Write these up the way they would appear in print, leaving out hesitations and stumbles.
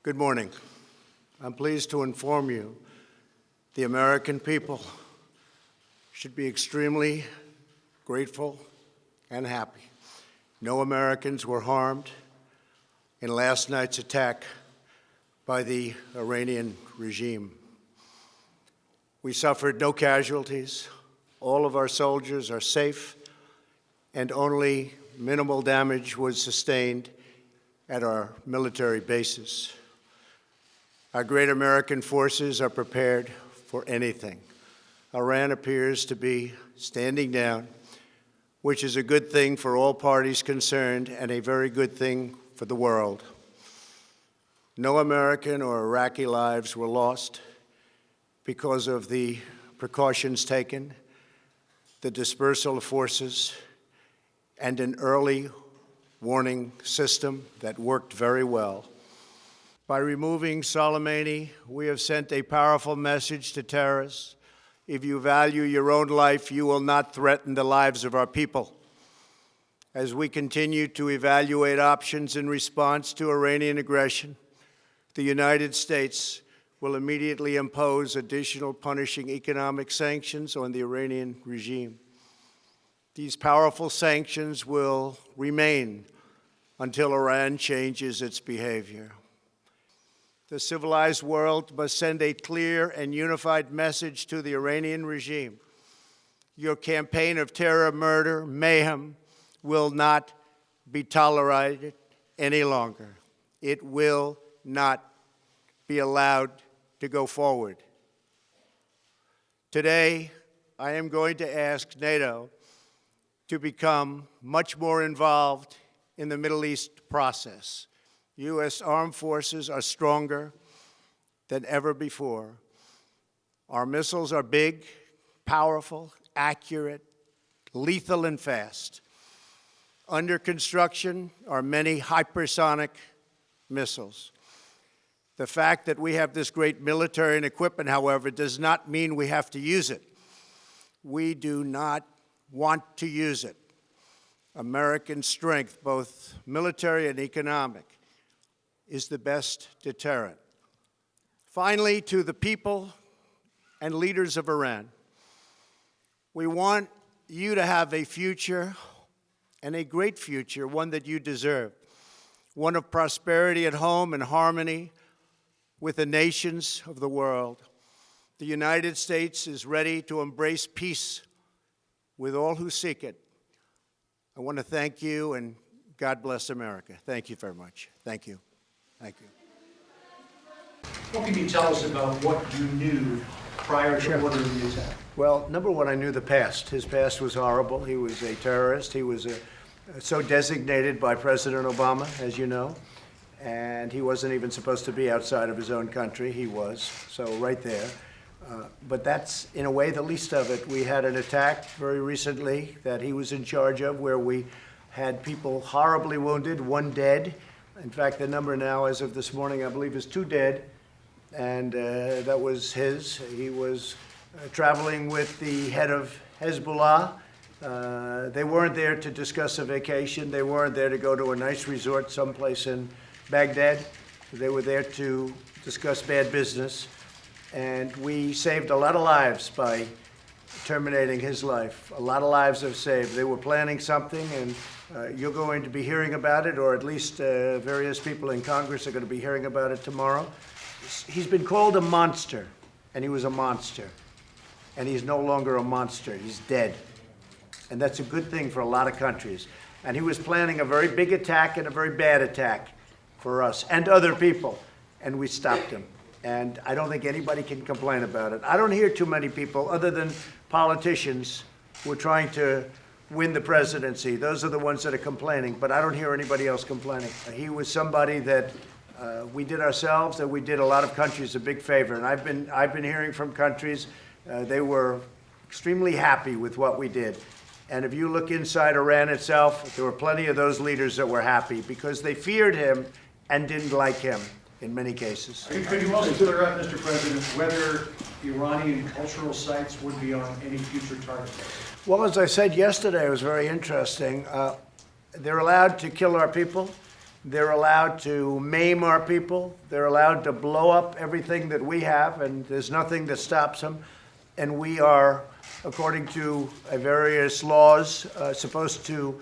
Good morning. I'm pleased to inform you the American people should be extremely grateful and happy. No Americans were harmed in last night's attack by the Iranian regime. We suffered no casualties. All of our soldiers are safe, and only minimal damage was sustained at our military bases. Our great American forces are prepared for anything. Iran appears to be standing down, which is a good thing for all parties concerned and a very good thing for the world. No American or Iraqi lives were lost because of the precautions taken, the dispersal of forces, and an early warning system that worked very well. By removing Soleimani, we have sent a powerful message to terrorists. If you value your own life, you will not threaten the lives of our people. As we continue to evaluate options in response to Iranian aggression, the United States will immediately impose additional punishing economic sanctions on the Iranian regime. These powerful sanctions will remain until Iran changes its behavior. The civilized world must send a clear and unified message to the Iranian regime. Your campaign of terror, murder, mayhem will not be tolerated any longer. It will not be allowed to go forward. Today, I am going to ask NATO to become much more involved in the Middle East process. U.S. armed forces are stronger than ever before. Our missiles are big, powerful, accurate, lethal, and fast. Under construction are many hypersonic missiles. The fact that we have this great military and equipment, however, does not mean we have to use it. We do not want to use it. American strength, both military and economic, is the best deterrent. Finally, to the people and leaders of Iran, we want you to have a future, and a great future, one that you deserve, one of prosperity at home and harmony with the nations of the world. The United States is ready to embrace peace with all who seek it. I want to thank you, and God bless America. Thank you very much. Thank you. Thank you. What can you tell us about what you knew prior to ordering the attack? Well, number one, I knew the past. His past was horrible. He was a terrorist. He was so designated by President Obama, as you know, and he wasn't even supposed to be outside of his own country. He was, so right there. But that's, in a way, the least of it. We had an attack very recently that he was in charge of where we had people horribly wounded, one dead. In fact, the number now, as of this morning, I believe is 2 dead, and that was his. He was traveling with the head of Hezbollah. They weren't there to discuss a vacation. They weren't there to go to a nice resort someplace in Baghdad. They were there to discuss bad business, and we saved a lot of lives by terminating his life. A lot of lives have saved. They were planning something, and you're going to be hearing about it, or at least various people in Congress are going to be hearing about it tomorrow. He's been called a monster, and he was a monster. And he's no longer a monster. He's dead. And that's a good thing for a lot of countries. And he was planning a very big attack and a very bad attack for us and other people, and we stopped him. And I don't think anybody can complain about it. I don't hear too many people, other than politicians, who are trying to win the presidency. Those are the ones that are complaining, but I don't hear anybody else complaining. He was somebody that we did ourselves, and we did a lot of countries a big favor. And I've been hearing from countries, they were extremely happy with what we did. And if you look inside Iran itself, there were plenty of those leaders that were happy because they feared him and didn't like him in many cases. Could you also clear up, Mr. President, whether Iranian cultural sites would be on any future target list? Well, as I said yesterday, it was very interesting. They're allowed to kill our people. They're allowed to maim our people. They're allowed to blow up everything that we have, and there's nothing that stops them. And we are, according to various laws, supposed to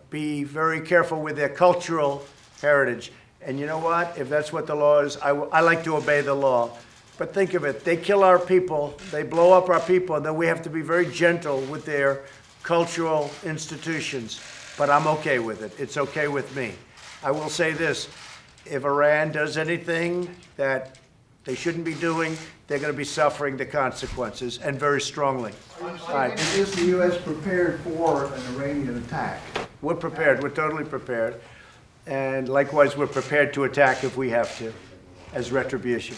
be very careful with their cultural heritage. And you know what? If that's what the law is, I like to obey the law. But think of it. They kill our people. They blow up our people. And then we have to be very gentle with their cultural institutions. But I'm okay with it. It's okay with me. I will say this. If Iran does anything that they shouldn't be doing, they're going to be suffering the consequences, and very strongly. Is the U.S. prepared for an Iranian attack? We're prepared. We're totally prepared. And likewise, we're prepared to attack if we have to, as retribution.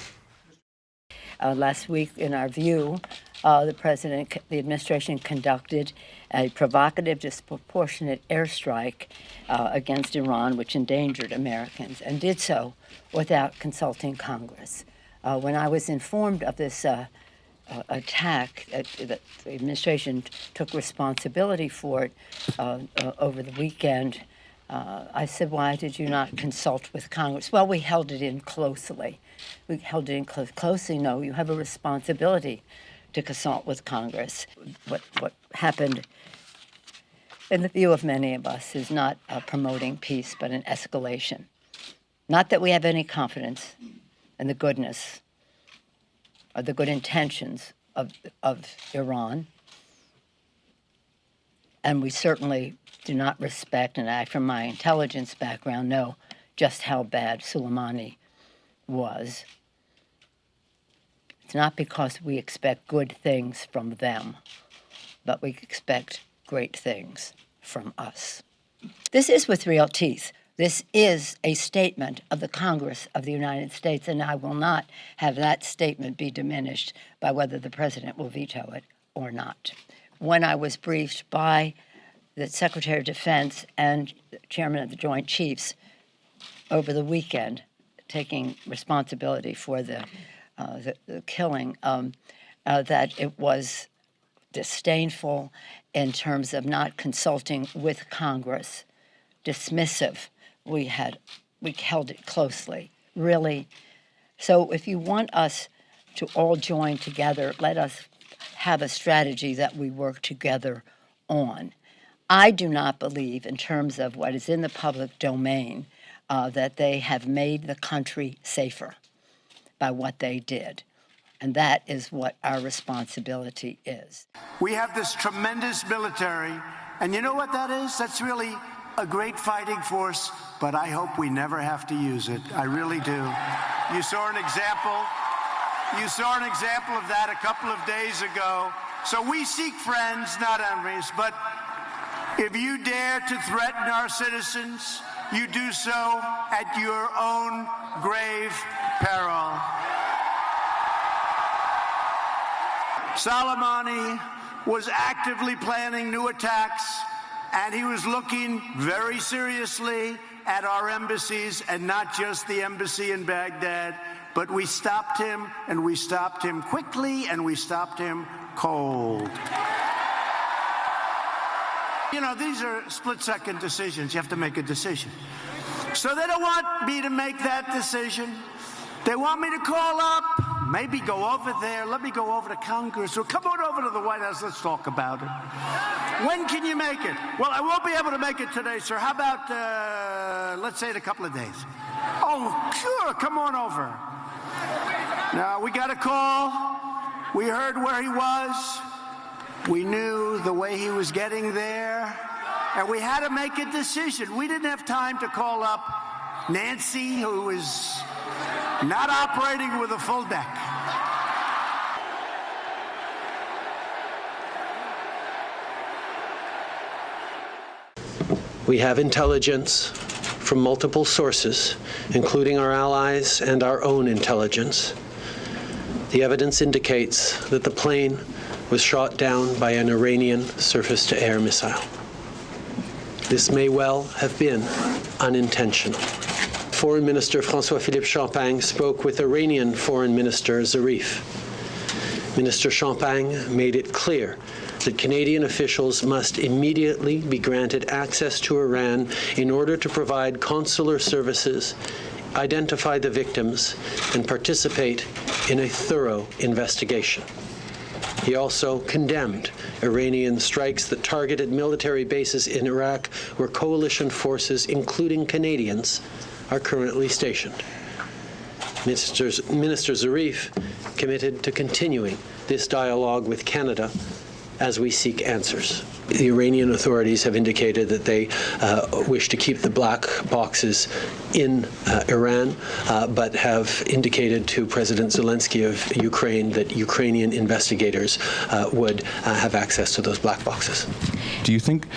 Last week, in our view, the administration conducted a provocative, disproportionate airstrike against Iran, which endangered Americans, and did so without consulting Congress. When I was informed of this attack, that the administration took responsibility for it over the weekend, I said, why did you not consult with Congress? Well, we held it in closely. We held it in closely. No, you have a responsibility to consult with Congress. What happened, in the view of many of us, is not promoting peace, but an escalation. Not that we have any confidence in the goodness or the good intentions of Iran, and we certainly do not respect, and I, from my intelligence background, know just how bad Soleimani was. It's not because we expect good things from them, but we expect great things from us. This is with real teeth. This is a statement of the Congress of the United States, and I will not have that statement be diminished by whether the president will veto it or not. When I was briefed by the Secretary of Defense and the Chairman of the Joint Chiefs over the weekend, taking responsibility for the killing, that it was disdainful in terms of not consulting with Congress, dismissive. We held it closely, really. So if you want us to all join together, let us have a strategy that we work together on. I do not believe, in terms of what is in the public domain, that they have made the country safer by what they did. And that is what our responsibility is. We have this tremendous military, and you know what that is? That's really a great fighting force, but I hope we never have to use it. I really do. You saw an example. You saw an example of that a couple of days ago. So we seek friends, not enemies, but if you dare to threaten our citizens, you do so at your own grave peril. Soleimani was actively planning new attacks, and he was looking very seriously at our embassies, and not just the embassy in Baghdad, but we stopped him, and we stopped him quickly, and we stopped him cold. You know, these are split-second decisions. You have to make a decision. So they don't want me to make that decision. They want me to call up, maybe go over there. Let me go over to Congress, or come on over to the White House. Let's talk about it. When can you make it? Well, I won't be able to make it today, sir. How about, let's say, in a couple of days? Oh, sure, come on over. Now, we got a call. We heard where he was. We knew the way he was getting there, and we had to make a decision. We didn't have time to call up Nancy, who was not operating with a full deck. We have intelligence from multiple sources, including our allies and our own intelligence. The evidence indicates that the plane was shot down by an Iranian surface-to-air missile. This may well have been unintentional. Foreign Minister François-Philippe Champagne spoke with Iranian Foreign Minister Zarif. Minister Champagne made it clear that Canadian officials must immediately be granted access to Iran in order to provide consular services, identify the victims, and participate in a thorough investigation. He also condemned Iranian strikes that targeted military bases in Iraq where coalition forces, including Canadians, are currently stationed. Minister Zarif committed to continuing this dialogue with Canada as we seek answers. The Iranian authorities have indicated that they wish to keep the black boxes in Iran, but have indicated to President Zelensky of Ukraine that Ukrainian investigators would have access to those black boxes. Do you think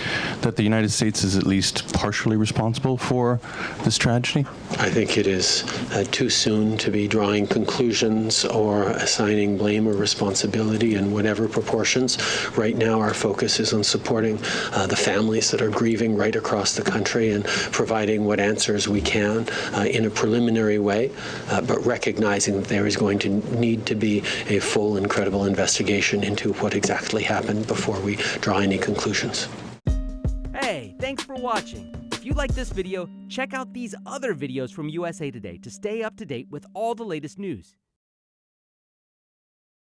that the United States is at least partially responsible for this tragedy? I think it is too soon to be drawing conclusions or assigning blame or responsibility in whatever proportions. Right now, our focus is on supporting the families that are grieving right across the country and providing what answers we can in a preliminary way, but recognizing that there is going to need to be a full and credible investigation into what exactly happened before we draw any conclusions. Hey, thanks for watching. If you like this video, check out these other videos from USA Today to stay up to date with all the latest news.